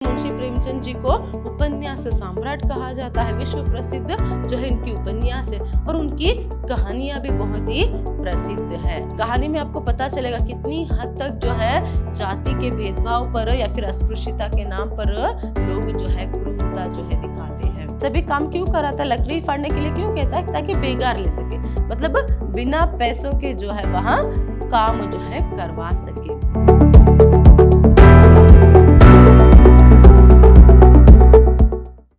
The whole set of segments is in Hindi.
मुंशी प्रेमचंद जी को उपन्यास सम्राट कहा जाता है। विश्व प्रसिद्ध जो है इनकी उपन्यास है और उनकी कहानियां भी बहुत ही प्रसिद्ध है। कहानी में आपको पता चलेगा कितनी हद तक जो है जाति के भेदभाव पर या फिर अस्पृश्यता के नाम पर लोग जो है क्रूरता जो है दिखाते हैं। सभी काम क्यों कराता है? लकड़ी फाड़ने के लिए क्यों कहता है? ताकि बेगार ले सके, मतलब बिना पैसों के जो है वहाँ काम जो है करवा सके।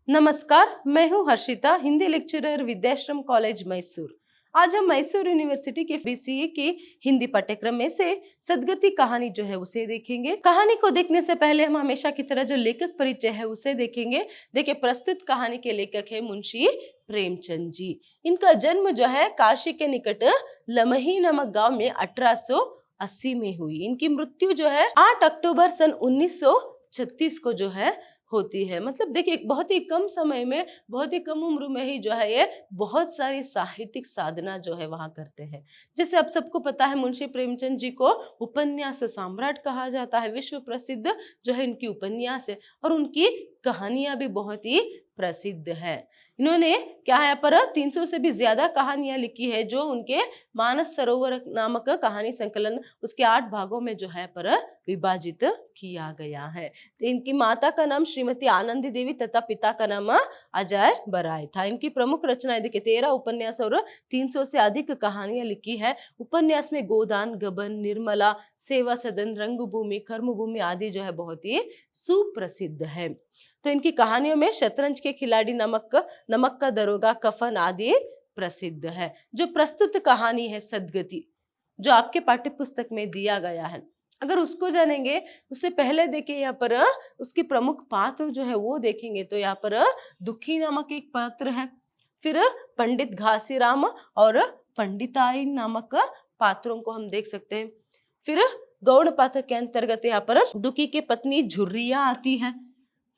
नमस्कार, मैं हूं हर्षिता, हिंदी लेक्चरर विद्याश्रम कॉलेज मैसूर। आज हम मैसूर यूनिवर्सिटी के बीसीए के हिंदी पाठ्यक्रम में से सदगति कहानी जो है उसे देखेंगे। कहानी को देखने से पहले हम हमेशा की तरह जो लेखक परिचय है उसे देखेंगे। देखिए, प्रस्तुत कहानी के लेखक है मुंशी प्रेमचंद जी। इनका जन्म जो है काशी के निकट लमही नामक गाँव में 1880 में हुई। इनकी मृत्यु जो है 8 अक्टूबर सन 1936 को जो है होती है। मतलब देखिए, बहुत ही कम समय में, बहुत ही कम उम्र में ही जो है ये बहुत सारी साहित्यिक साधना जो है वहां करते हैं। जैसे अब सबको पता है, मुंशी प्रेमचंद जी को उपन्यास सम्राट कहा जाता है। विश्व प्रसिद्ध जो है इनकी उपन्यास है और उनकी कहानियां भी बहुत ही प्रसिद्ध है। इन्होंने क्या है पर 300 से भी ज्यादा कहानियां लिखी है, जो उनके मानस सरोवर नामक कहानी संकलन उसके 8 भागों में जो है पर विभाजित किया गया है। तो इनकी माता का नाम श्रीमती आनंदी देवी तथा पिता का नाम अजय बराय था। इनकी प्रमुख रचनाएं देखिए 13 उपन्यास और 300 से अधिक कहानियां लिखी है। उपन्यास में गोदान, गबन, निर्मला, सेवा सदन, रंगभूमि, कर्मभूमि आदि जो है बहुत ही सुप्रसिद्ध है। तो इनकी कहानियों में शतरंज के खिलाड़ी, नमक का दरोगा, कफन आदि प्रसिद्ध है। जो प्रस्तुत कहानी है सदगति, जो आपके पाठ्य पुस्तक में दिया गया है, अगर उसको जानेंगे उससे पहले देखिए यहाँ पर उसकी प्रमुख पात्र जो है वो देखेंगे तो यहाँ पर दुखी नामक एक पात्र है, फिर पंडित घासीराम और पंडिताई नामक पात्रों को हम देख सकते हैं। फिर गौड़ पात्र के अंतर्गत यहाँ पर दुखी की पत्नी झुर्रिया आती है।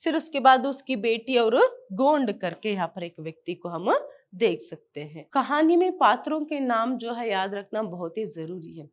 फिर उसके बाद उसकी बेटी और गोंड करके यहाँ पर एक व्यक्ति को हम देख सकते हैं। कहानी में पात्रों के नाम जो है याद रखना बहुत ही जरूरी है।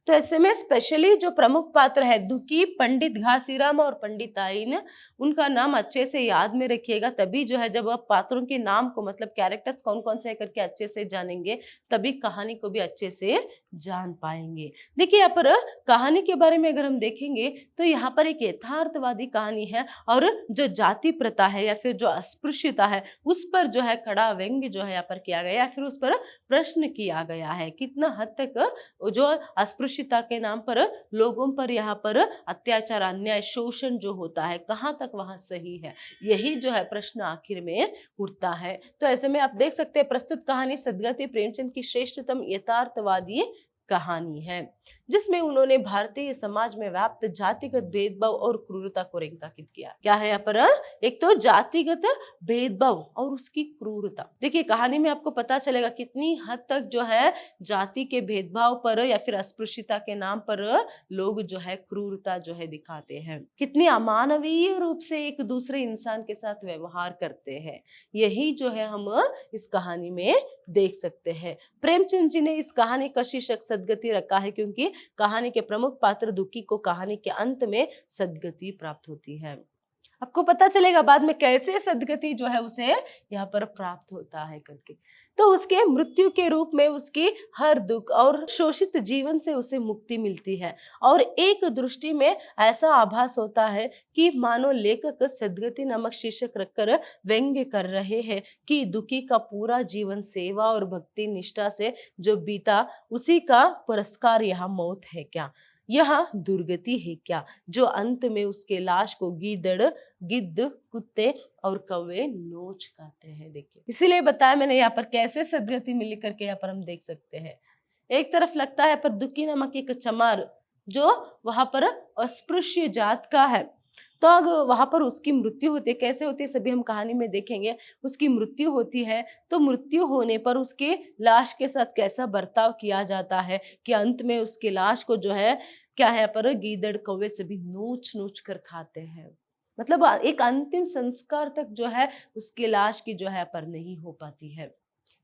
तो ऐसे में स्पेशली जो प्रमुख पात्र है दुखी, पंडित घासीराम और पंडिताइन, उनका नाम अच्छे से याद में रखिएगा। तभी जो है जब आप पात्रों के नाम को, मतलब कैरेक्टर्स कौन कौन से है करके अच्छे से जानेंगे, तभी कहानी को भी अच्छे से जान पाएंगे। देखिए, यहाँ पर कहानी के बारे में अगर हम देखेंगे तो यहाँ पर एक यथार्थवादी कहानी है और जो जाति प्रथा है या फिर जो अस्पृश्यता है उस पर जो है कड़ा व्यंग्य जो है यहाँ पर किया गया, या फिर उस पर प्रश्न किया गया है। कितना हद तक जो अस्पृश्यता के नाम पर लोगों पर यहाँ पर अत्याचार, अन्याय, शोषण जो होता है, कहाँ तक वहां सही है, यही जो है प्रश्न आखिर में उठता है। तो ऐसे में आप देख सकते हैं प्रस्तुत कहानी सदगति प्रेमचंद की श्रेष्ठतम यथार्थवादी कहानी है, जिसमें उन्होंने भारतीय समाज में व्याप्त जातिगत भेदभाव और क्रूरता को रेखांकित किया। क्या है यहाँ पर? एक तो जातिगत भेदभाव और उसकी क्रूरता। देखिए, कहानी में आपको पता चलेगा कितनी हद तक जो है जाति के भेदभाव पर या फिर अस्पृश्यता के नाम पर लोग जो है क्रूरता जो है दिखाते हैं, कितनी अमानवीय रूप से एक दूसरे इंसान के साथ व्यवहार करते हैं। यही जो है हम इस कहानी में देख सकते हैं। प्रेमचंद जी ने इस कहानी का शीर्षक सदगति रखा है क्योंकि कहानी के प्रमुख पात्र दुखी को कहानी के अंत में सदगति प्राप्त होती है। आपको पता चलेगा बाद में कैसे सदगति जो है उसे यहाँ पर प्राप्त होता है करके। तो उसके मृत्यु के रूप में उसकी हर दुख और शोषित जीवन से उसे मुक्ति मिलती है और एक दृष्टि में ऐसा आभास होता है कि मानो लेखक सदगति नामक शीर्षक रखकर व्यंग्य कर रहे हैं कि दुखी का पूरा जीवन सेवा और भक्ति निष्ठा से जो बीता, उसी का पुरस्कार यहाँ मौत है क्या, यह दुर्गति है क्या, जो अंत में उसके लाश को गिद्ध, कुत्ते और कौवे नोच खाते हैं। देखिए, इसीलिए बताया मैंने यहाँ पर कैसे सदगति मिली करके यहाँ पर हम देख सकते हैं। एक तरफ लगता है पर दुखी नामक एक चमार जो वहां पर अस्पृश्य जात का है, तो अगर वहां पर उसकी मृत्यु होती है, कैसे होती है सभी हम कहानी में देखेंगे। उसकी मृत्यु होती है तो मृत्यु होने पर उसके लाश के साथ कैसा बर्ताव किया जाता है कि अंत में उसके लाश को जो है क्या है पर गीदड़, कौवे सभी नोच नोच कर खाते हैं। मतलब एक अंतिम संस्कार तक जो है उसके लाश की जो है पर नहीं हो पाती है।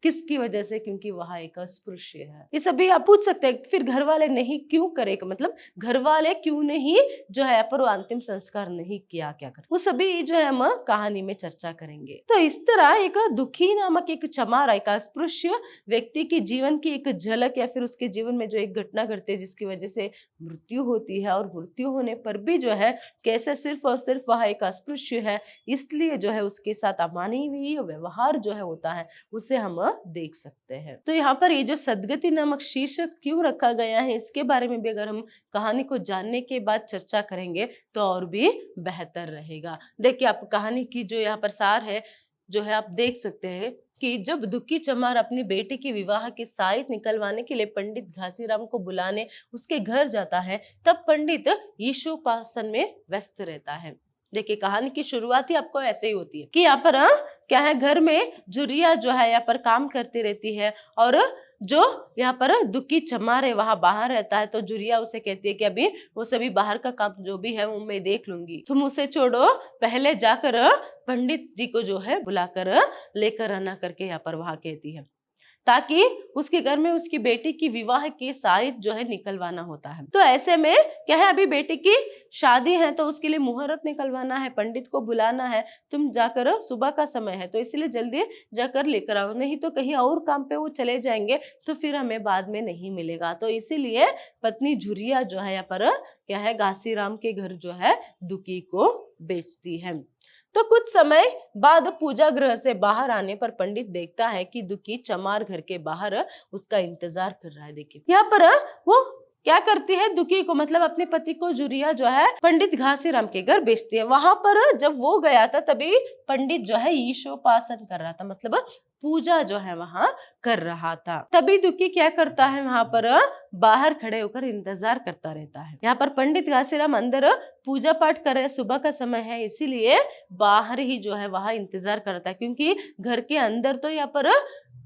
किसकी वजह से? क्योंकि वहां एक अस्पृश्य है। ये सभी आप पूछ सकते हैं, फिर घर वाले नहीं क्यों करे, मतलब घर वाले क्यों नहीं जो है पर वो अंतिम संस्कार नहीं किया, क्या कर, वो सभी जो है हम कहानी में चर्चा करेंगे। तो इस तरह एक दुखी नामक एक चमार, एक अस्पृश्य व्यक्ति के जीवन की एक झलक, या फिर उसके जीवन में जो एक घटना घटती है जिसकी वजह से मृत्यु होती है, और मृत्यु होने पर भी जो है कैसे सिर्फ और सिर्फ वह एक अस्पृश्य है, इसलिए जो है उसके साथ अमानवीय व्यवहार जो है होता है, उसे हम देख सकते हैं। तो यहाँ पर ये जो सदगति नामक शीर्षक क्यों रखा गया है, इसके बारे में भी अगर हम कहानी को जानने के बाद चर्चा करेंगे तो और भी बेहतर रहेगा। देखिए, आप कहानी की जो यहाँ पर सार है जो है आप देख सकते हैं कि जब दुखी चमार अपनी बेटी की विवाह की साइत निकलवाने के लिए पंडित घासीराम को बुलाने उसके घर जाता है, तब पंडित ईशोपासन में व्यस्त रहता है। देखिए, कहानी की शुरुआत ही आपको ऐसे ही होती है कि यहाँ पर क्या है, घर में जुरिया जो है यहाँ पर काम करती रहती है, और जो यहाँ पर दुखी चमार है वहां बाहर रहता है। तो जुरिया उसे कहती है कि अभी वो सभी बाहर का काम जो भी है वो मैं देख लूंगी, तुम उसे छोड़ो, पहले जाकर पंडित जी को जो है बुलाकर लेकर आना, करके यहाँ पर वहां कहती है, ताकि उसके घर में उसकी बेटी की विवाह की साइत जो है निकलवाना होता है। तो ऐसे में क्या है, अभी बेटी की शादी है तो उसके लिए मुहूर्त निकलवाना है, पंडित को बुलाना है, तुम जाकर, सुबह का समय है तो इसलिए जल्दी जाकर लेकर आओ, नहीं तो कहीं और काम पे वो चले जाएंगे तो फिर हमें बाद में नहीं मिलेगा। तो इसीलिए पत्नी झुरिया जो है यहाँ पर क्या है, घासीराम के घर जो है दुखी को बेचती है। तो कुछ समय बाद पूजा गृह से बाहर आने पर पंडित देखता है कि दुखी चमार घर के बाहर उसका इंतजार कर रहा है। देखिए, यहाँ पर वो क्या करती है, दुखी को मतलब अपने पति को जुरिया जो है पंडित घासीराम के घर भेजती है। वहां पर जब वो गया था तभी पंडित जो है ईशोपासन कर रहा था, मतलब पूजा जो है वहां कर रहा था। तभी दुखी क्या करता है, वहां पर बाहर खड़े होकर इंतजार करता रहता है। यहाँ पर पंडित घासीराम अंदर पूजा पाठ कर रहे, सुबह का समय है इसीलिए बाहर ही जो है वहां इंतजार करता है, क्योंकि घर के अंदर तो यहाँ पर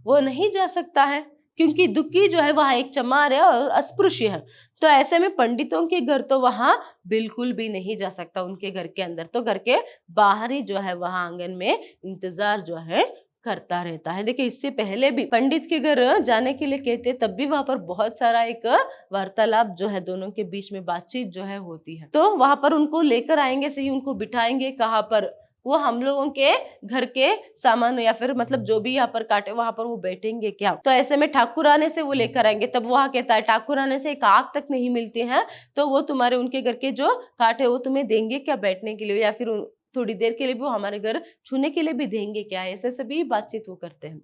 वो नहीं जा सकता है, क्योंकि दुखी जो है वहां एक चमार है और अस्पृश्य है। तो ऐसे में पंडितों के घर तो वहां बिल्कुल भी नहीं जा सकता, उनके घर के अंदर, तो घर के बाहर ही जो है वहां आंगन में इंतजार जो है करता रहता है। देखिए, इससे पहले भी पंडित के घर जाने के लिए कहते तब भी वहां पर बहुत सारा एक वार्तालाप जो है दोनों के बीच में बातचीत जो है होती है। तो वहां पर उनको लेकर आएंगे, सही उनको बिठाएंगे कहाँ पर, वो हम लोगों के घर के सामान या फिर मतलब जो भी यहाँ पर काटे वहां पर वो बैठेंगे क्या। तो ऐसे में ठाकुराने से वो लेकर आएंगे, तब वहां कहता है ठाकुराने से एक आग तक नहीं मिलती है, तो वो तुम्हारे उनके घर के जो काटे वो तुम्हें देंगे क्या बैठने के लिए, या फिर थोड़ी देर के लिए भी वो हमारे घर छूने के लिए भी देंगे क्या। ऐसे सभी बातचीत वो करते हैं।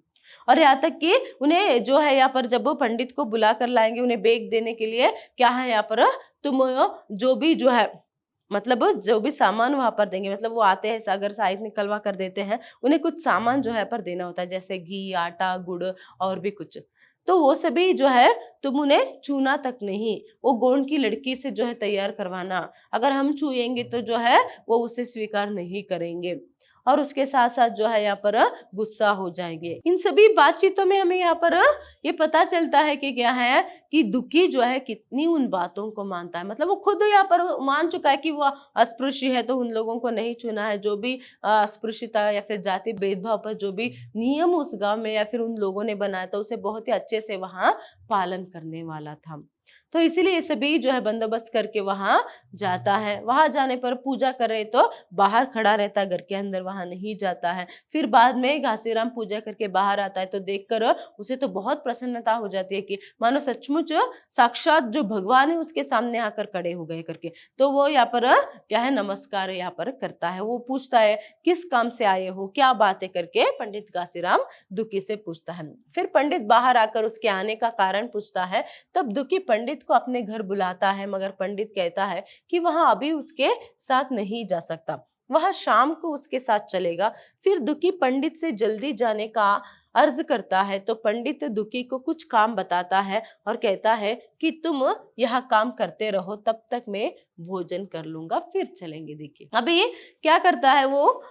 और यहाँ तक कि उन्हें जो है यहाँ पर जब वो पंडित को बुला कर लाएंगे उन्हें बेग देने के लिए, क्या है यहाँ पर, तुम जो भी जो है मतलब जो भी सामान वहां पर देंगे, मतलब वो आते हैं अगर साइज निकलवा कर देते हैं, उन्हें कुछ सामान जो है पर देना होता है, जैसे घी, आटा, गुड़ और भी कुछ। तो वो सभी जो है तुम उन्हें छूना तक नहीं, वो गोंड की लड़की से जो है तैयार करवाना, अगर हम छुएंगे तो जो है वो उसे स्वीकार नहीं करेंगे, और उसके साथ साथ जो है यहाँ पर गुस्सा हो जाएंगे। इन सभी बातचीतों में हमें यहाँ पर ये पता चलता है कि क्या है कि दुखी जो है कितनी उन बातों को मानता है, मतलब वो खुद यहाँ पर मान चुका है कि वो अस्पृश्य है तो उन लोगों को नहीं छूना है, जो भी अस्पृश्यता या फिर जाति भेदभाव पर जो भी नियम उस गांव में या फिर उन लोगों ने बनाया था उसे बहुत ही अच्छे से वहां पालन करने वाला था। तो इसीलिए ये सभी जो है बंदोबस्त करके वहां जाता है। वहां जाने पर पूजा कर रहे तो बाहर खड़ा रहता है, घर के अंदर वहां नहीं जाता है। फिर बाद में घासीराम पूजा करके बाहर आता है तो देखकर उसे तो बहुत प्रसन्नता हो जाती है कि मानो सचमुच साक्षात जो भगवान है उसके सामने आकर खड़े हो गए करके। तो वो यहाँ पर क्या है, नमस्कार यहाँ पर करता है। वो पूछता है किस काम से आए हो, क्या बात है करके पंडित घासीराम दुखी से पूछता है। फिर पंडित बाहर आकर उसके आने का कारण पूछता है। तब दुखी पंडित को अपने घर बुलाता है, मगर पंडित कहता है कि वहां अभी उसके साथ नहीं जा सकता, वह शाम को उसके साथ चलेगा। फिर दुखी पंडित से जल्दी जाने का अर्ज करता है तो पंडित दुखी को कुछ काम बताता है और कहता है कि तुम यह काम करते रहो, तब तक मैं भोजन कर लूंगा, फिर चलेंगे। देखिए अभी क्या करता है वो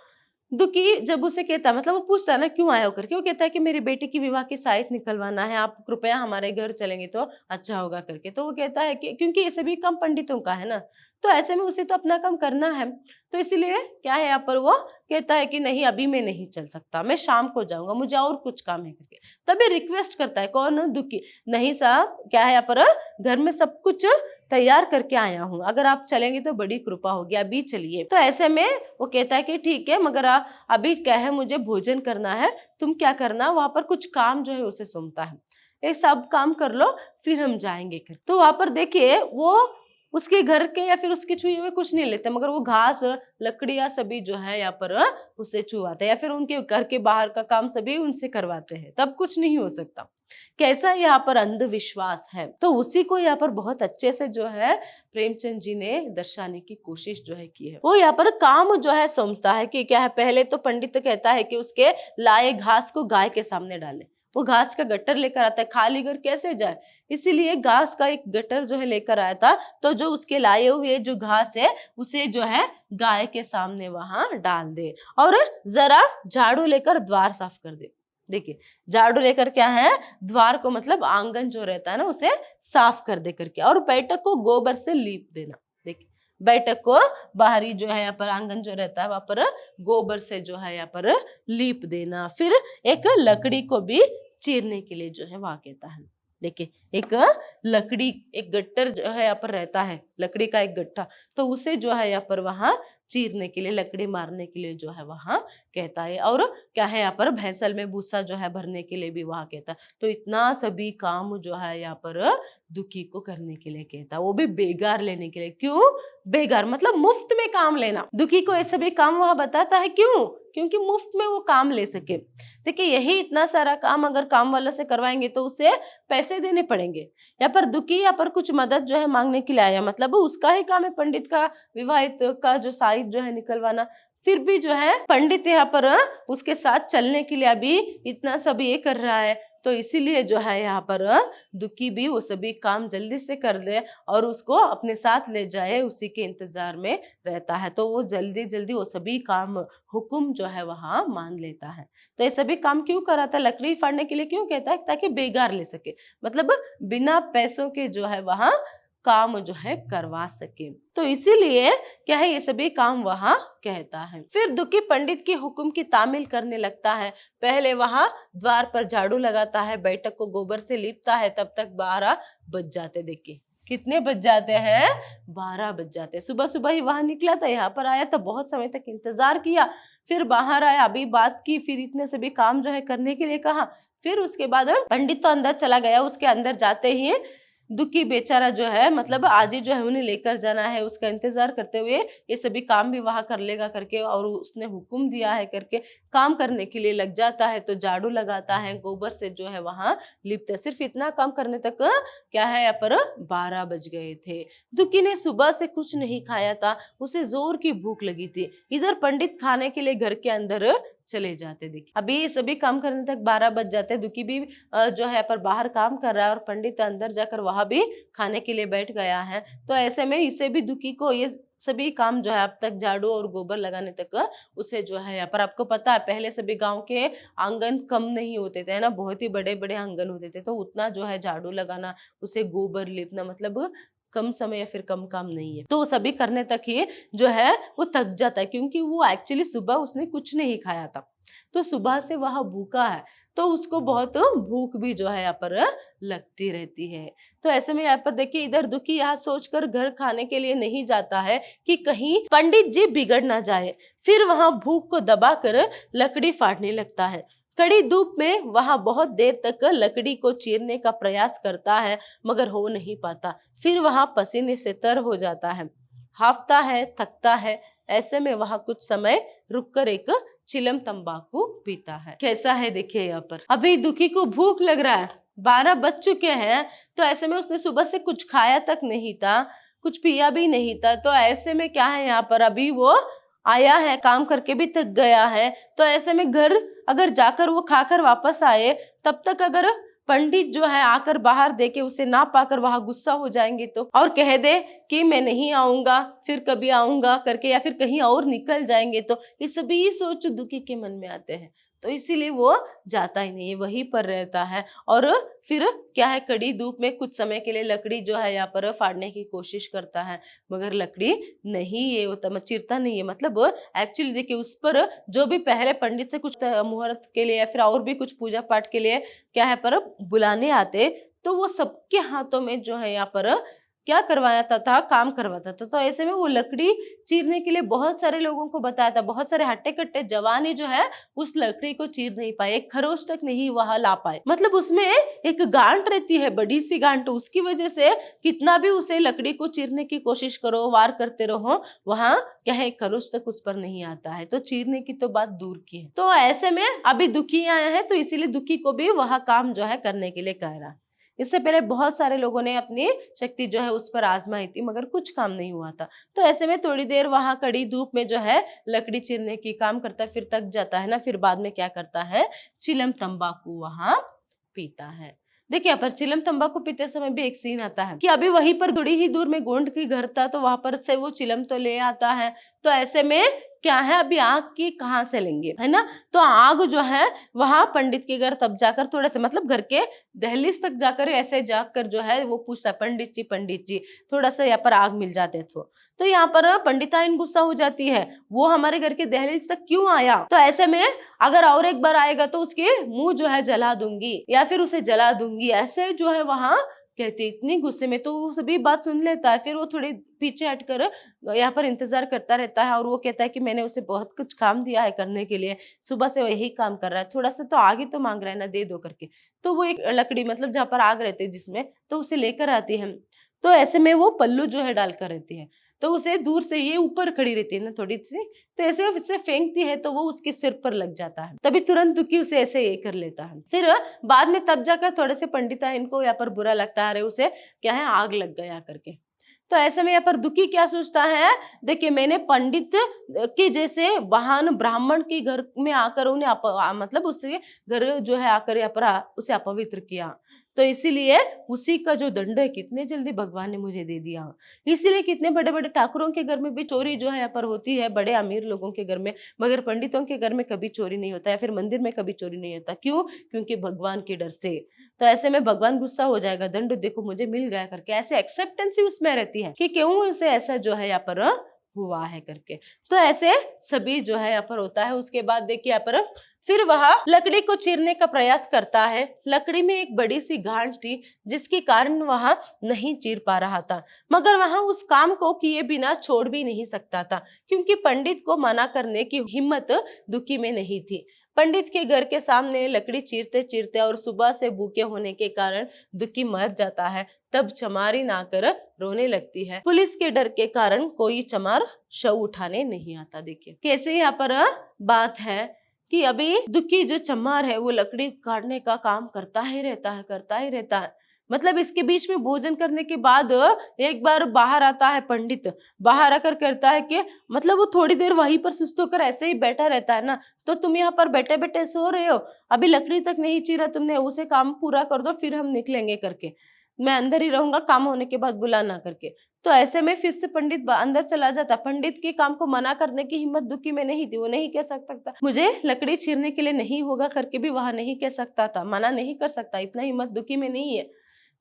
दुखी जब उसे कहता है, मतलब वो पूछता है ना क्यों आया हो करके, वो कहता है कि मेरी बेटी की विवाह की साइत निकलवाना है, आप कृपया हमारे घर चलेंगे तो अच्छा होगा करके। तो वो कहता है कि क्योंकि ये सभी काम पंडितों का है ना, तो ऐसे में उसे तो अपना काम करना है, तो इसीलिए क्या है यहाँ पर वो कहता है कि नहीं अभी मैं नहीं चल सकता, मैं शाम को जाऊंगा, मुझे और कुछ काम है करके। तभी रिक्वेस्ट करता है कौन, दुखी, नहीं साहब क्या है यहाँ पर, घर में सब कुछ तैयार करके आया हूँ, अगर आप चलेंगे तो बड़ी कृपा होगी, अभी चलिए। तो ऐसे में वो कहता है कि ठीक है, मगर अभी क्या है मुझे भोजन करना है, तुम क्या करना वहां पर कुछ काम जो है उसे सौंपता है, ये सब काम कर लो फिर हम जाएंगे कर। तो वहां पर देखिए वो उसके घर के या फिर उसके छुए हुए कुछ नहीं लेते, मगर वो घास लकड़ियां सभी जो है यहाँ पर उसे छुआते हैं, या फिर उनके घर के बाहर का काम सभी उनसे करवाते हैं, तब कुछ नहीं हो सकता। कैसा यहाँ पर अंधविश्वास है, तो उसी को यहाँ पर बहुत अच्छे से जो है प्रेमचंद जी ने दर्शाने की कोशिश जो है की है। वो यहाँ पर काम जो है सौंपता है कि क्या है, पहले तो पंडित कहता है कि उसके लाए घास को गाय के सामने डाले, वो घास का गट्टर लेकर आता है, खाली घर कैसे जाए, इसीलिए घास का एक गट्टर जो है लेकर आया था, तो जो उसके लाए हुए जो घास है उसे जो है गाय के सामने वहां डाल दे, और जरा झाड़ू लेकर द्वार साफ कर दे। देखिए झाड़ू लेकर क्या है, द्वार को मतलब आंगन जो रहता है ना उसे साफ कर दे करके, और बैठक को गोबर से लीप देना। देखिए बैठक को बाहरी जो है यहाँ पर आंगन जो रहता है वहां पर गोबर से जो है यहाँ पर लीप देना। फिर एक लकड़ी को भी चीरने के लिए जो है वहां कहता है। देखिए एक लकड़ी, एक गट्टर जो है यहाँ पर रहता है, लकड़ी का एक गट्ठा, तो उसे जो है यहाँ पर वहां चीरने के लिए, लकड़ी मारने के लिए जो है वहां कहता है। और क्या है यहाँ पर भैंसल में भूसा जो है भरने के लिए भी वहां कहता है। तो इतना सभी काम जो है यहाँ पर दुखी को करने के लिए कहता है, वो भी बेगार लेने के लिए। क्यों बेगार, मतलब मुफ्त में काम लेना। दुखी को ये सभी काम वहां बताता है, क्यों, क्योंकि मुफ्त में वो काम ले सके। देखिए यही इतना सारा काम अगर काम वालों से करवाएंगे तो उसे पैसे देने पड़ेंगे। यहाँ पर दुखी यहाँ पर कुछ मदद जो है मांगने के लिए आया, मतलब उसका ही काम है पंडित का विवाहित का जो साइज जो है निकलवाना। फिर भी जो है पंडित यहाँ पर उसके साथ चलने के लिए अभी इतना सब ये कर रहा है, तो इसीलिए जो है यहाँ पर दुखी भी वो सभी काम जल्दी से कर ले और उसको अपने साथ ले जाए, उसी के इंतजार में रहता है। तो वो जल्दी जल्दी वो सभी काम हुक्म जो है वहां मान लेता है। तो ये सभी काम क्यों कराता है, लकड़ी फाड़ने के लिए क्यों कहता है, ताकि बेगार ले सके, मतलब बिना पैसों के जो है वहां काम जो है करवा सके। तो इसीलिए क्या है ये सभी काम वहां कहता है। फिर दुखी पंडित की हुक्म की तामील करने लगता है। पहले वहां द्वार पर झाड़ू लगाता है, बैठक को गोबर से लीपता है, तब तक 12 बज जाते। देखिए कितने बज जाते हैं, 12 बज जाते हैं। सुबह सुबह ही वहां निकला था, यहाँ पर आया तो बहुत समय तक इंतजार किया, फिर बाहर आया, अभी बात की, फिर इतने सभी काम जो है करने के लिए कहा। फिर उसके बाद पंडित तो अंदर चला गया, उसके अंदर जाते ही दुखी बेचारा जो है, मतलब आज ही जो है उन्हें लेकर जाना है, उसका इंतजार करते हुए ये सभी काम भी वहां कर लेगा करके, और उसने हुक्म दिया है करके काम करने के लिए लग जाता है। तो झाड़ू लगाता है, गोबर से जो है वहां लिपते। सिर्फ इतना काम करने तक क्या है यहाँ पर 12 बज गए थे। दुखी ने सुबह से कुछ नहीं खाया था, उसे जोर की भूख लगी थी। इधर पंडित खाने के लिए घर के अंदर चले जाते। देखिए अभी ये सभी काम करने तक 12 बज जाते। दुखी भी जो है पर बाहर काम कर रहा है और पंडित अंदर जाकर वहां भी खाने के लिए बैठ गया है। तो ऐसे में इसे भी दुखी को ये सभी काम जो है अब तक झाड़ू और गोबर लगाने तक उसे जो है यहाँ पर, आपको पता है पहले सभी गांव के आंगन कम नहीं होते थे, है ना, बहुत ही बड़े बड़े आंगन होते थे, तो उतना जो है झाड़ू लगाना, उसे गोबर लिपना मतलब कम समय या फिर कम काम नहीं है। तो सभी करने तक ही जो है वो थक जाता है, क्योंकि वो एक्चुअली सुबह उसने कुछ नहीं खाया था, तो सुबह से वह भूखा है, तो उसको बहुत भूख भी जो है यहाँ पर लगती रहती है। तो ऐसे में यहाँ पर देखिए इधर दुखी यहाँ सोचकर घर खाने के लिए नहीं जाता है कि कहीं पंडित जी बिगड़ ना जाए। फिर वहां भूख को दबाकर लकड़ी फाड़ने लगता है। कड़ी धूप में वहां बहुत देर तक लकड़ी को चीरने का प्रयास करता है, मगर हो नहीं पाता। फिर वहां पसीने से तर हो जाता है, हाफता है, थकता है। ऐसे में वहां कुछ समय रुककर एक चिलम तंबाकू पीता है। कैसा है देखिए यहाँ पर, अभी दुखी को भूख लग रहा है, 12 बज चुके हैं, तो ऐसे में उसने सुबह से कुछ खाया तक नहीं था, कुछ पिया भी नहीं था। तो ऐसे में क्या है यहाँ पर, अभी वो आया है, काम करके भी थक गया है, तो ऐसे में घर अगर जाकर वो खाकर वापस आए, तब तक अगर पंडित जो है आकर बाहर देके उसे ना पाकर वहां गुस्सा हो जाएंगे तो, और कह दे कि मैं नहीं आऊंगा, फिर कभी आऊंगा करके, या फिर कहीं और निकल जाएंगे तो, ये सभी सोच दुखी के मन में आते हैं। तो इसीलिए वो जाता ही नहीं है, वहीं पर रहता है। और फिर क्या है, कड़ी धूप में कुछ समय के लिए लकड़ी जो है यहाँ पर फाड़ने की कोशिश करता है, मगर लकड़ी नहीं ये होता, चिरता नहीं है। मतलब एक्चुअली देखिए, उस पर जो भी पहले पंडित से कुछ मुहूर्त के लिए या फिर और भी कुछ पूजा पाठ के लिए क्या है पर बुलाने आते, तो वो सबके हाथों में जो है यहाँ पर क्या करवाता था, काम करवाता था। तो ऐसे में वो लकड़ी चीरने के लिए बहुत सारे लोगों को बताया था, बहुत सारे हट्टे कट्टे जवान ही जो है उस लकड़ी को चीर नहीं पाए, एक खरोच तक नहीं वहां ला पाए। मतलब उसमें एक गांठ रहती है, बड़ी सी गांठ, उसकी वजह से कितना भी उसे लकड़ी को चीरने की कोशिश करो, वार करते रहो, वहां क्या है, खरोच तक उस पर नहीं आता है, तो चीरने की तो बात दूर की है। तो ऐसे में अभी दुखी आया है, तो इसीलिए दुखी को भी वह काम जो है करने के लिए कह रहा है। इससे पहले बहुत सारे लोगों ने अपनी शक्ति जो है उस पर आजमाई थी, मगर कुछ काम नहीं हुआ था। तो ऐसे में थोड़ी देर वहां कड़ी धूप में जो है लकड़ी चीरने की काम करता है, फिर थक जाता है ना, फिर बाद में क्या करता है, चिलम तंबाकू वहां पीता है। देखिए, यहाँ पर चिलम तंबाकू पीते समय भी एक सीन आता है कि अभी वहीं पर थोड़ी ही दूर में गोंड की घर था, तो वहां पर से वो चिलम तो ले आता है। तो ऐसे में क्या है, अभी आग की कहाँ से लेंगे, है ना। तो आग जो है वहां पंडित के घर तब जाकर थोड़ा सा, मतलब घर के दहलीज तक जाकर ऐसे जाकर जो है वो पूछता, पंडित जी थोड़ा सा यहाँ पर आग मिल जाते तो यहाँ पर पंडिताइन गुस्सा हो जाती है, वो हमारे घर के दहलीज तक क्यों आया, तो ऐसे में अगर और एक बार आएगा तो उसके मुंह जो है जला दूंगी या फिर उसे जला दूंगी, ऐसे जो है वहां कहती। इतनी गुस्से में तो वो सभी बात सुन लेता है, फिर वो थोड़ी पीछे हटकर यहाँ पर इंतजार करता रहता है, और वो कहता है कि मैंने उसे बहुत कुछ काम दिया है करने के लिए, सुबह से वही काम कर रहा है, थोड़ा सा तो आगे तो मांग रहा है ना, दे दो करके। तो वो एक लकड़ी, मतलब जहाँ पर आग रहती है जिसमें, तो उसे लेकर आती है। तो ऐसे में वो पल्लू जो है डालकर रहती है, तो उसे दूर से, ये ऊपर खड़ी रहती है ना थोड़ी सी, तो ऐसे उसे फेंकती है तो वो उसके सिर पर लग जाता है, तभी तुरंत दुखी उसे ऐसे ये कर लेता है। फिर बाद में तब जाकर थोड़े से पंडिता इनको यहाँ पर बुरा लगता है, अरे उसे क्या है, आग लग गया करके। तो ऐसे में यहाँ पर दुखी क्या सोचता है, देखिए मैंने पंडित के जैसे वाहन ब्राह्मण के घर में आकर उन्हें मतलब उससे घर जो है आकर यहाँ पर उसे अपवित्र किया, तो इसीलिए उसी का जो दंड है कितने जल्दी भगवान ने मुझे दे दिया। इसीलिए कितने बड़े बड़े ठाकुरों के घर में भी चोरी जो है यहाँ पर होती है, बड़े अमीर लोगों के घर में, मगर पंडितों के घर में कभी चोरी नहीं होता, या फिर मंदिर में कभी चोरी नहीं होता। क्यों? क्योंकि भगवान के डर से। तो ऐसे में भगवान गुस्सा हो जाएगा, दंड देखो मुझे मिल गया करके, ऐसे एक्सेप्टेंसी उसमें रहती है कि क्यों इसे ऐसा जो है यहाँ पर हुआ है करके। तो ऐसे सभी जो है यहाँ पर होता है। उसके बाद देखिए यहाँ पर फिर वह लकड़ी को चीरने का प्रयास करता है। लकड़ी में एक बड़ी सी गांठ थी जिसके कारण वह नहीं चीर पा रहा था, मगर वह उस काम को किए बिना छोड़ भी नहीं सकता था, क्योंकि पंडित को मना करने की हिम्मत दुखी में नहीं थी। पंडित के घर के सामने लकड़ी चीरते चीरते और सुबह से भूखे होने के कारण दुखी मर जाता है। तब चमारी नाकर रोने लगती है। पुलिस के डर के कारण कोई चमार शव उठाने नहीं आता। देखिए कैसे यहाँ पर बात है कि अभी दुखी जो चमार है वो लकड़ी काटने का काम करता ही रहता है। मतलब इसके बीच में भोजन करने के बाद एक बार बाहर आता है पंडित, बाहर आकर कहता है कि मतलब वो थोड़ी देर वहीं पर सुस्त होकर ऐसे ही बैठा रहता है ना, तो तुम यहाँ पर बैठे बैठे सो रहे हो, अभी लकड़ी तक नहीं चीरा तुमने, उसे काम पूरा कर दो फिर हम निकलेंगे करके, मैं अंदर ही रहूंगा, काम होने के बाद बुलाना करके। तो ऐसे में फिर से पंडित अंदर चला जाता। पंडित के काम को मना करने की हिम्मत दुखी में नहीं थी, वो नहीं कह सकता था मुझे लकड़ी चीरने के लिए नहीं होगा करके भी वहां नहीं कह सकता था, मना नहीं कर सकता, इतना हिम्मत दुखी में नहीं है।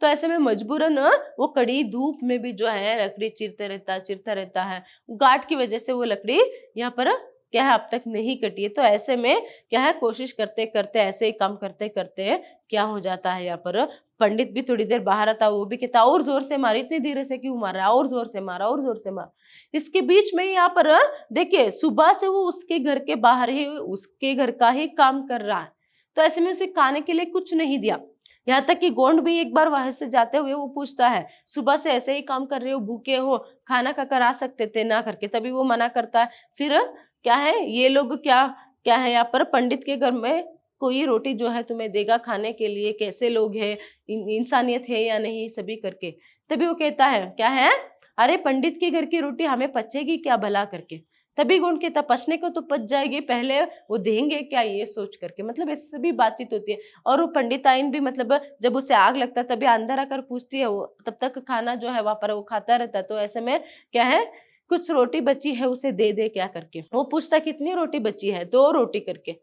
तो ऐसे में मजबूरन वो कड़ी धूप में भी जो है लकड़ी चीरता रहता है। गाठ की वजह से वो लकड़ी यहाँ पर क्या है अब तक नहीं कटी है। तो ऐसे में क्या है कोशिश करते करते ऐसे ही काम करते करते क्या हो जाता है, यहाँ पर पंडित भी थोड़ी देर बाहर आता, वो भी कहता और जोर से मार, इतनी धीरे से क्यों मार रहा है, और जोर से मारा, और जोर से मार। इसके बीच में यहाँ पर देखिए सुबह से वो उसके घर के बाहर ही उसके घर का ही काम कर रहा है, तो ऐसे में उसे खाने के लिए कुछ नहीं दिया। यहाँ तक कि गोंड भी एक बार वहां से जाते हुए वो पूछता है सुबह से ऐसे ही काम कर रहे हो, भूखे हो, खाना खाकर आ सकते थे ना करके, तभी वो मना करता है। फिर क्या है ये लोग क्या क्या है यहाँ पर पंडित के घर में कोई रोटी जो है तुम्हें देगा खाने के लिए, कैसे लोग हैं, इंसानियत है या नहीं, सभी करके। तभी वो कहता है क्या है, अरे पंडित के घर की रोटी हमें पचेगी क्या भला करके। तभी गोंड के तपसने को तो पच जाएगी, पहले वो देंगे क्या ये सोच करके, मतलब इससे भी बातचीत होती है। और वो पंडिताइन भी मतलब जब उसे आग लगता है तभी अंदर आकर पूछती है, वो तब तक खाना जो है वहां पर वो खाता रहता है। तो ऐसे में क्या है, कुछ रोटी बची है उसे दे दे क्या करके। वो पूछता कितनी रोटी बची है, 2 रोटी करके।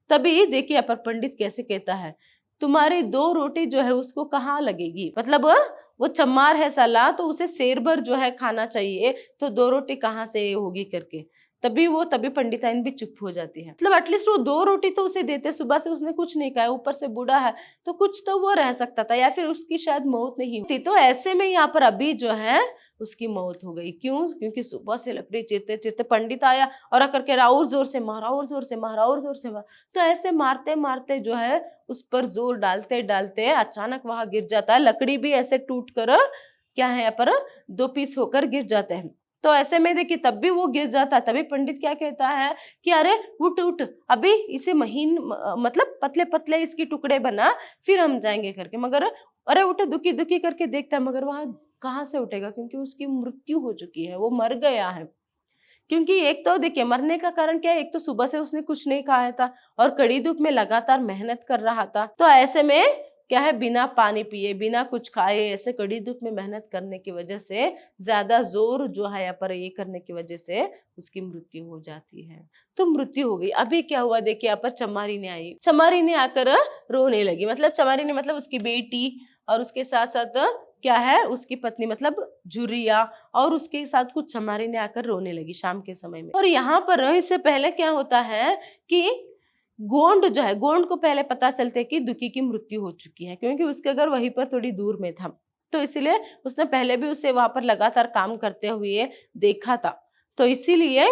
तभी देखिए यहाँ पर पंडित कैसे कहता है, तुम्हारी 2 रोटी जो है उसको कहाँ लगेगी, मतलब वो चमार है साला, तो उसे शेर भर जो है खाना चाहिए, तो 2 रोटी कहाँ से होगी करके। तभी पंडिताइन भी चुप हो जाती है। मतलब एटलीस्ट वो 2 रोटी तो उसे देते, सुबह से उसने कुछ नहीं खाया, ऊपर से बूढ़ा है, तो कुछ तो वो रह सकता था, या फिर उसकी शायद मौत नहीं हुई। तो ऐसे में यहाँ पर अभी जो है उसकी मौत हो गई। क्यों? क्योंकि सुबह से लकड़ी चीरते चीरते पंडित आया और आकर कह रहा और जोर से मारा, और जोर से मारा, और जोर से मारा। तो ऐसे मारते मारते जो है उस पर जोर डालते डालते अचानक वहां गिर जाता है। लकड़ी भी ऐसे टूट कर क्या है यहाँ पर 2 पीस होकर गिर जाते हैं। तो ऐसे में देखिए तब भी वो गिर जाता है। तभी पंडित क्या कहता है कि अरे उठ उठ, अभी इसे महीन मतलब पतले पतले इसके टुकड़े बना, फिर हम जाएंगे करके। मगर अरे उठ, दुखी दुखी करके देखता है, मगर वहां कहाँ से उठेगा, क्योंकि उसकी मृत्यु हो चुकी है, वो मर गया है। क्योंकि एक तो देखिए मरने का कारण क्या है, एक तो सुबह से उसने कुछ नहीं खाया था और कड़ी धूप में लगातार मेहनत कर रहा था। तो ऐसे में क्या है, बिना पानी पिए बिना कुछ खाए ऐसे कड़ी धूप में मेहनत करने की वजह से, ज्यादा जोर जो है यहाँ पर ये करने की वजह से उसकी मृत्यु हो जाती है। तो मृत्यु हो गई। अभी क्या हुआ देखिए, यहाँ पर चमारी ने आई, चमारी ने आकर रोने लगी। मतलब चमारी ने मतलब उसकी बेटी और उसके साथ साथ क्या है उसकी पत्नी मतलब झुर्रिया, और उसके साथ कुछ चमारी ने आकर रोने लगी शाम के समय में। और यहाँ पर इससे पहले क्या होता है कि गोंड जो है, गोंड को पहले पता चलते कि दुखी की मृत्यु हो चुकी है, क्योंकि उसके घर वहीं पर थोड़ी दूर में था। तो इसीलिए उसने पहले भी उसे वहां पर लगातार काम करते हुए देखा था। तो इसीलिए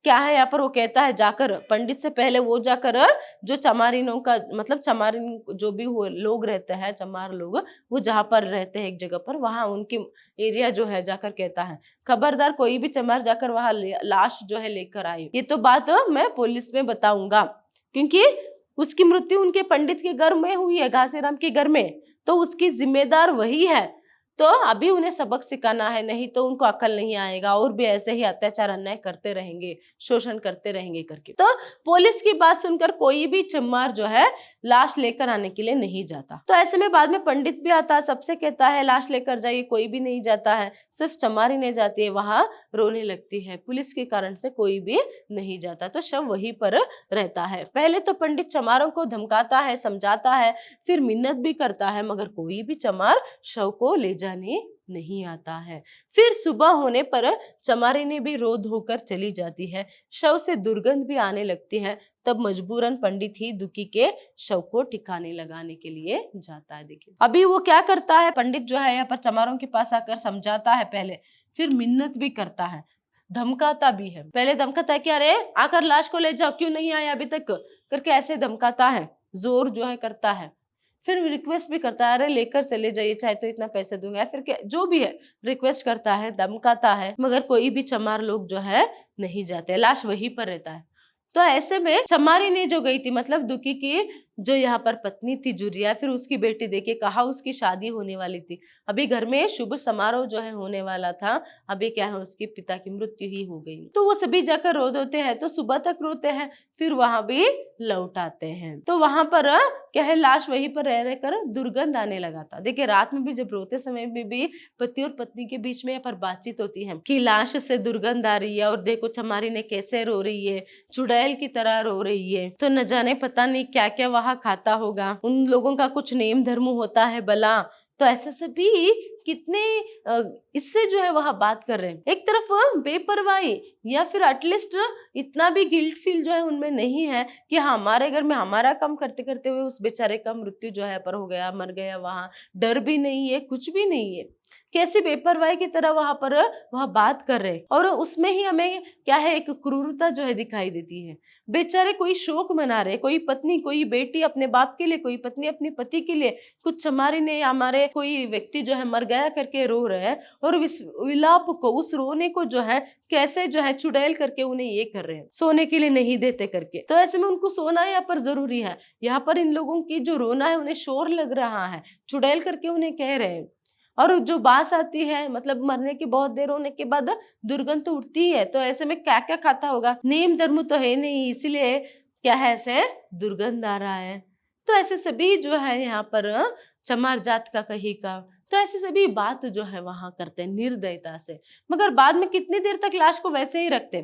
क्या है यहाँ पर वो कहता है, जाकर पंडित से पहले वो जाकर जो चमारिनों का मतलब चमारिन जो भी वो लोग रहते हैं, चमार लोग, वो जहाँ पर रहते हैं एक जगह पर, वहां उनकी एरिया जो है जाकर कहता है खबरदार कोई भी चमार जाकर वहां लाश जो है लेकर आई, ये तो बात मैं पुलिस में बताऊंगा। क्योंकि उसकी मृत्यु उनके पंडित के घर में हुई है, घासीराम के घर में, तो उसकी जिम्मेदार वही है। तो अभी उन्हें सबक सिखाना है, नहीं तो उनको अकल नहीं आएगा और भी ऐसे ही अत्याचार अन्याय करते रहेंगे, शोषण करते रहेंगे करके। तो पुलिस की बात सुनकर कोई भी चमार जो है लाश लेकर आने के लिए नहीं जाता। तो ऐसे में बाद में पंडित भी आता है, सबसे कहता है लाश लेकर जाइए, कोई भी नहीं जाता है, सिर्फ चमारी नहीं जाती है, वहां रोने लगती है। पुलिस के कारण से कोई भी नहीं जाता, तो शव वहीं पर रहता है। पहले तो पंडित चमारों को धमकाता है, समझाता है, फिर मिन्नत भी करता है, मगर कोई भी चमार शव को ले जाने नहीं आता है। फिर सुबह होने पर चमारी ने भी रो धोकर चली जाती है, शव से दुर्गंध भी आने लगती है। तब मजबूरन पंडित ही दुखी के शव को ठिकाने लगाने के लिए जाता है। देखिए अभी वो क्या करता है, पंडित जो है यहाँ पर चमारों के पास आकर समझाता है पहले, फिर मिन्नत भी करता है, धमकाता भी है। पहले धमकाता है कि अरे आकर लाश को ले जाओ, क्यों नहीं आया अभी तक करके, ऐसे धमकाता है, जोर जो है करता है। फिर रिक्वेस्ट भी करता है, अरे लेकर चले जाइए, चाहे तो इतना पैसे दूंगा, फिर क्या जो भी है रिक्वेस्ट करता है, धमकाता है, मगर कोई भी चमार लोग जो है नहीं जाते, लाश वहीं पर रहता है। तो ऐसे में चमारी ने जो गई थी, मतलब दुखी की जो यहाँ पर पत्नी थी जुरिया, फिर उसकी बेटी, देखिए कहा उसकी शादी होने वाली थी, अभी घर में शुभ समारोह जो है होने वाला था, अभी क्या है उसके पिता की मृत्यु ही हो गई। तो वो सभी जाकर रो देते हैं, तो सुबह तक रोते हैं, फिर वहां भी लौट आते हैं। तो वहां पर क्या है, लाश वहीं पर रह रहकर दुर्गंध आने लगा था। देखिए रात में भी जब रोते समय में भी पति और पत्नी के बीच में यहाँ पर बातचीत होती है कि लाश से दुर्गंध आ रही है, और देखो चमारी ने कैसे रो रही है, चुड़ैल की तरह रो रही है। तो न जाने पता नहीं क्या क्या वहां खाता होगा, उन लोगों का कुछ नेम धर्म होता है भला। तो ऐसे सभी कितने इससे जो है वहां बात कर रहे हैं, एक तरफ बेपरवाही या फिर एटलीस्ट इतना भी गिल्ट फील जो है उनमें नहीं है कि हाँ हमारे घर में हमारा काम करते करते हुए उस बेचारे का मृत्यु जो है पर हो गया, मर गया, वहां डर भी नहीं है, कुछ भी नहीं है। कैसी बेपरवाही की तरह वहां बात कर रहे हैं, और उसमें ही हमें क्या है एक क्रूरता जो है दिखाई देती है। बेचारे कोई शोक मना रहे, कोई पत्नी कोई बेटी अपने बाप के लिए, कोई पत्नी अपने पति के लिए, कुछ चमारी ने हमारे कोई व्यक्ति जो है मर गया करके रो रहे हैं, और इस विलाप को, उस रोने को जो है कैसे जो है चुड़ैल करके उन्हें ये कर रहे हैं, सोने के लिए नहीं देते करके। तो ऐसे में उनको सोना यहाँ पर जरूरी है, यहाँ पर इन लोगों की जो रोना है उन्हें शोर लग रहा है, चुड़ैल करके उन्हें कह रहे हैं। और जो बांस आती है, मतलब मरने की बहुत देर होने के बाद दुर्गंध तो उठती ही है। तो ऐसे में क्या क्या खाता होगा, नेम धर्म तो है नहीं, इसीलिए क्या है, ऐसे दुर्गंध आ रहा है। तो ऐसे सभी जो है यहाँ पर चमार जात का कही का, तो ऐसे सभी बात जो है वहां करते हैं निर्दयता से। मगर बाद में कितनी देर तक लाश को वैसे ही रखते,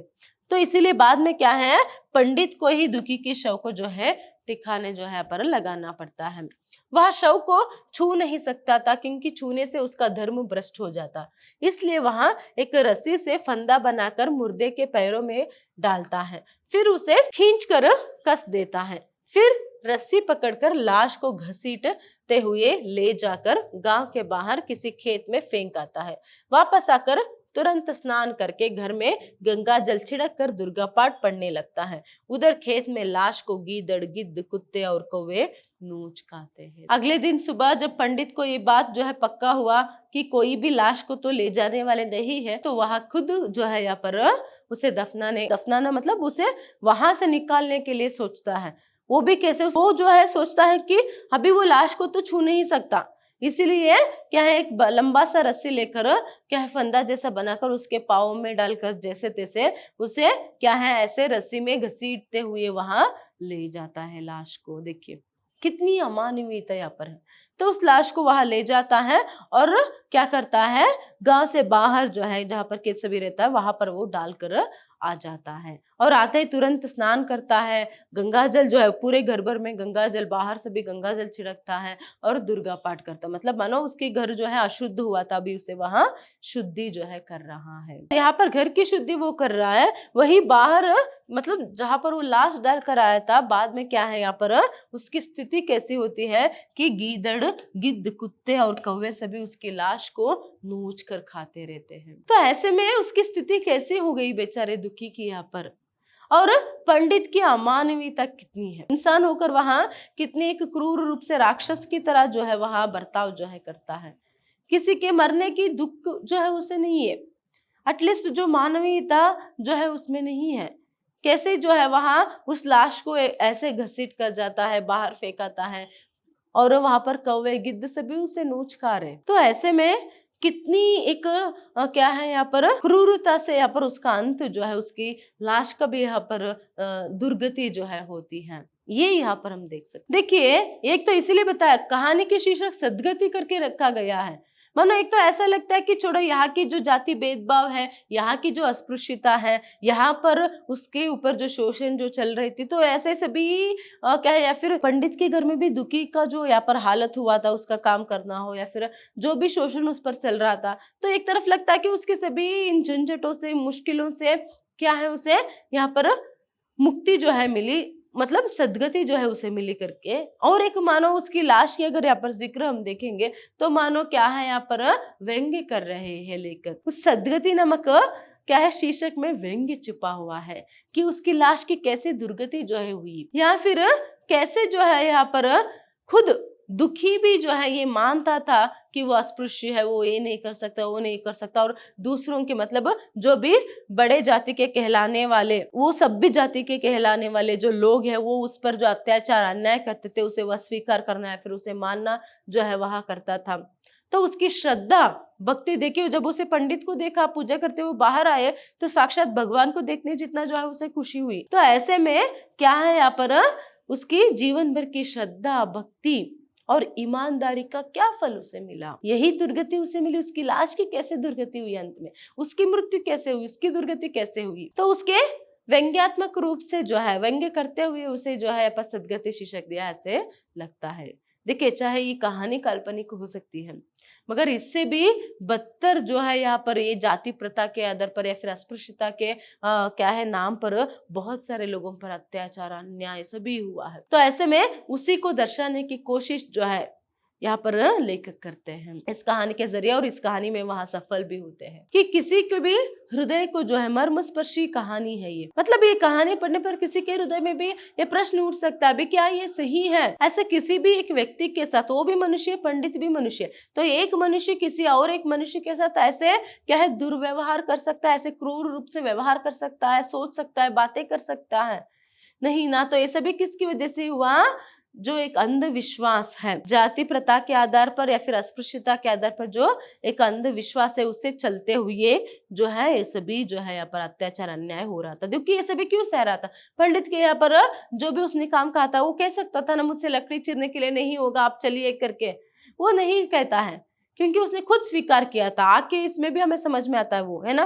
तो इसीलिए बाद में क्या है, पंडित को ही दुखी के शव को जो है टिकाने जो है पर लगाना पड़ता है। वह शव को छू नहीं सकता था, क्योंकि छूने से उसका धर्म भ्रष्ट हो जाता। इसलिए वहां एक रस्सी से फंदा बनाकर मुर्दे के पैरों में डालता है, फिर उसे खींचकर कस देता है, फिर रस्सी पकड़कर लाश को घसीटते हुए ले जाकर गांव के बाहर किसी खेत में फेंक आता है। वापस आकर तुरंत स्नान करके घर में गंगा जल छिड़क कर दुर्गा पाठ पढ़ने लगता है। उधर खेत में लाश को गीदड़, गिद्ध, कुत्ते और कौवे नोच खाते हैं। अगले दिन सुबह जब पंडित को ये बात जो है पक्का हुआ कि कोई भी लाश को तो ले जाने वाले नहीं है, तो वह खुद जो है यहाँ पर उसे दफनाना मतलब उसे वहां से निकालने के लिए सोचता है। वो भी कैसे, वो जो है सोचता है कि अभी वो लाश को तो छू नहीं सकता, इसीलिए क्या है, एक लंबा सा रस्सी लेकर क्या है फंदा जैसा बनाकर उसके पाँव में डालकर जैसे तैसे उसे क्या है ऐसे रस्सी में घसीटते हुए वहां ले जाता है लाश को। देखिए कितनी अमानवीयता यहाँ पर है। तो उस लाश को वहां ले जाता है और क्या करता है, गांव से बाहर जो है जहां पर केत सभी रहता है वहां पर वो डालकर आ जाता है, और आते ही तुरंत स्नान करता है। गंगा जल जो है पूरे घर भर में गंगा जल, बाहर से भी गंगा जल छिड़कता है और दुर्गा पाठ करता, मतलब मानो उसके घर जो है अशुद्ध हुआ था, अभी उसे वहां शुद्धि जो है कर रहा है। यहाँ पर घर की शुद्धि वो कर रहा है, वही बाहर मतलब जहां पर वो लाश डाल कर आया था, बाद में क्या है यहाँ पर उसकी स्थिति कैसी होती है कि गीदड़, गिद्ध, कुत्ते और कौवे सभी उसकी लाश को नोच कर खाते रहते हैं। तो ऐसे में उसकी स्थिति कैसी हो गई बेचारे दुखी की यहाँ पर। और पंडित की अमानवीयता कितनी है, इंसान होकर वहां कितनी एक क्रूर रूप से राक्षस की तरह जो है वहां बर्ताव जो है करता है। किसी के मरने की दुख जो है उसे नहीं है, एटलीस्ट जो मानवीयता जो है उसमें नहीं है। कैसे जो है वहां उस लाश को ऐसे घसीट कर जाता है, बाहर फेंकाता है, और वहां पर कौवे, गिद्ध सभी उसे नोच खा रहे। तो ऐसे में कितनी एक क्या है यहाँ पर क्रूरता से यहाँ पर उसका अंत जो है, उसकी लाश का भी यहाँ पर दुर्गति जो है होती है, ये यहाँ पर हम देख सकते। देखिए एक तो इसीलिए बताया कहानी के शीर्षक सदगति करके रखा गया है। मानो एक तो ऐसा लगता है कि छोड़ो यहाँ की जो जाति भेदभाव है, यहाँ की जो अस्पृश्यता है, यहाँ पर उसके ऊपर जो शोषण जो चल रही थी, तो ऐसे सभी क्या है, या फिर पंडित के घर में भी दुखी का जो यहाँ पर हालत हुआ था, उसका काम करना हो या फिर जो भी शोषण उस पर चल रहा था, तो एक तरफ लगता है कि उसके सभी इन झंझटों से, मुश्किलों से क्या है उसे यहाँ पर मुक्ति जो है मिली, मतलब सदगति जो है उसे मिली करके। और एक मानो उसकी लाश की अगर यहाँ पर जिक्र हम देखेंगे तो मानो क्या है यहाँ पर व्यंग्य कर रहे हैं लेकर, उस सदगति नामक क्या है शीर्षक में व्यंग्य छिपा हुआ है कि उसकी लाश की कैसे दुर्गति जो है हुई, या फिर कैसे जो है यहाँ पर खुद दुखी भी जो है ये मानता था कि वो अस्पृश्य है, वो ये नहीं कर सकता, वो नहीं कर सकता, और दूसरों के मतलब जो भी बड़े जाति के कहलाने वाले, वो सब भी जाति के कहलाने वाले जो लोग हैं, वो उस पर जो अत्याचार अन्याय करते थे उसे वह स्वीकार करना है, फिर उसे मानना जो है वह करता था। तो उसकी श्रद्धा भक्ति देखिए, जब उसे पंडित को देखा पूजा करते हुए बाहर आए तो साक्षात भगवान को देखने जितना जो है उसे खुशी हुई। तो ऐसे में क्या है यहाँ पर उसकी जीवन भर की श्रद्धा, भक्ति और ईमानदारी का क्या फल उसे मिला, यही दुर्गति उसे मिली। उसकी लाश की कैसे दुर्गति हुई, अंत में उसकी मृत्यु कैसे हुई, उसकी दुर्गति कैसे हुई, तो उसके व्यंग्यात्मक रूप से जो है व्यंग्य करते हुए उसे जो है सदगति शीर्षक दिया, ऐसे लगता है। देखिए चाहे ये कहानी काल्पनिक हो सकती है, मगर इससे भी बदतर जो है यहाँ पर ये जाति प्रथा के आधार पर या फिर अस्पृश्यता के क्या है नाम पर बहुत सारे लोगों पर अत्याचार, अन्याय सभी हुआ है। तो ऐसे में उसी को दर्शाने की कोशिश जो है यहाँ पर लेखक करते हैं इस कहानी के जरिए, और इस कहानी में वहां सफल भी होते हैं कि किसी के भी हृदय को जो है मर्मस्पर्शी कहानी है ये। मतलब ये कहानी पढ़ने पर किसी के हृदय में भी ये प्रश्न उठ सकता है, क्या ये सही है? ऐसे किसी भी एक व्यक्ति के साथ, वो भी मनुष्य, पंडित भी मनुष्य, तो एक मनुष्य किसी और एक मनुष्य के साथ ऐसे क्या है दुर्व्यवहार कर सकता है, ऐसे क्रूर रूप से व्यवहार कर सकता है, सोच सकता है, बातें कर सकता है? नहीं ना। तो ये सभी किसकी वजह से हुआ? जो एक अंधविश्वास है, जाति प्रथा के आधार पर या फिर अस्पृश्यता के आधार पर जो एक अंधविश्वास है उससे चलते हुए जो है ये सभी जो है यहाँ पर अत्याचार अन्याय हो रहा था। क्योंकि ये सभी क्यों सह रहा था? पंडित के यहाँ पर जो भी उसने काम कहा था वो कह सकता था ना, मुझसे लकड़ी चीरने के लिए नहीं होगा, आप चलिए करके। वो नहीं कहता है क्योंकि उसने खुद स्वीकार किया था। आके इसमें भी हमें समझ में आता है वो, है ना,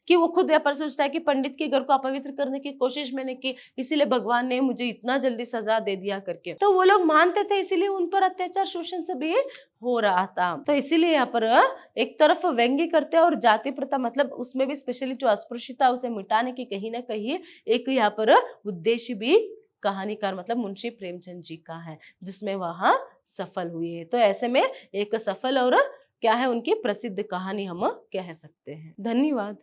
कि वो खुद यहाँ पर सोचता है कि पंडित के घर को अपवित्र करने की कोशिश मैंने की, इसीलिए भगवान ने मुझे इतना जल्दी सजा दे दिया करके। तो वो लोग मानते थे, इसीलिए उन पर अत्याचार शोषण सभी हो रहा था। तो इसीलिए यहाँ पर एक तरफ व्यंग्य करते हैं और जाति प्रथा मतलब उसमें भी स्पेशली जो अस्पृश्यता उसे मिटाने की कहीं ना कहीं एक यहाँ पर उद्देश्य भी कहानीकार मतलब मुंशी प्रेमचंद जी का है, जिसमें वह सफल हुए है। तो ऐसे में एक सफल और क्या है उनकी प्रसिद्ध कहानी हम कह सकते हैं। धन्यवाद।